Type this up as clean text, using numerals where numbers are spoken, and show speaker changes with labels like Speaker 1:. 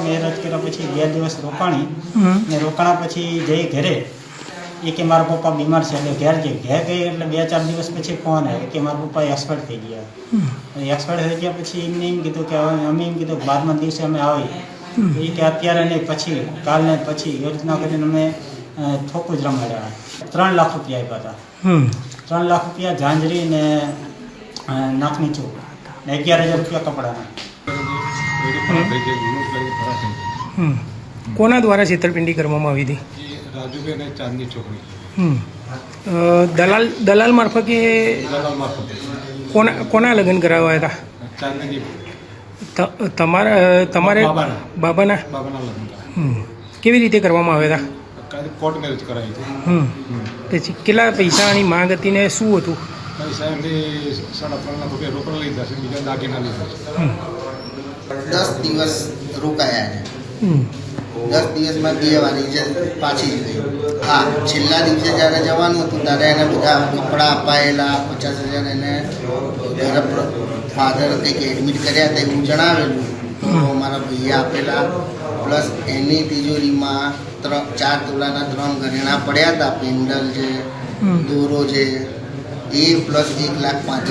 Speaker 1: Marriage કર્યા પછી 2 દિવસ રોકાણી ને રોકાણા પછી જઈ ઘરે એ કે મારા પપ્પા બીમાર છે એટલે ઘેર ગઈ એટલે 2-4 દિવસ પછી ફોન આવ્યો કે મારા પપ્પા એક્સપાયર થઈ ગયા. એક્સપાયર થઈ ગયા પછી એમને એમ કીધું કે અમે એમ કીધું 12મા દિવસે અમે આવી એ કે અત્યારે નહીં પછી કાલ ને પછી એ રીતના કરીને અમે થોકું જ રમાડ્યા. 3 લાખ રૂપિયા આપ્યા હતા. 3 લાખ રૂપિયા ઝાંઝરી ને નાકની ચૂક ને 11,000 રૂપિયા કપડાના.
Speaker 2: કોના દ્વારા છેતરપિંડી કરવામાં આવી હતી?
Speaker 3: રાજુભાઈ અને ચાંદની છોકરી.
Speaker 2: દલાલ મારફતે કોના લગ્ન કરાવ્યા હતા?
Speaker 3: ચાંદની
Speaker 2: તમારે બાબાના
Speaker 3: લગ્ન
Speaker 2: કેવી રીતે કરવામાં આવ્યા
Speaker 3: હતા? કોર્ટ મેરેજ કરાવી
Speaker 2: હતા. પછી કેટલા પૈસાની માંગ હતી ને શું હતું?
Speaker 3: પૈસા એમની 3.5 લાખ રૂપિયા રોકડ લઈ જશે, બીજા દાગીના લીધા છે.
Speaker 4: 10 દિવસ રોકાયા છે. 10 દિવસમાં 2 વારી છે પાછી જ ગઈ. હા, છેલ્લા દિવસે જ્યારે જવાનું હતું ત્યારે એને બધા કપડાં અપાયેલા 50,000 એને ઘરે ફાધર કંઈક એડમિટ કર્યા હતા એવું જણાવેલું તો મારા ભાઈએ આપેલા. પ્લસ એની તિજોરીમાં 4 તોલાના 3 ઘરેણાં પડ્યા હતા. પેન્ડલ છે, દોરો છે, એ પ્લસ 1,35,000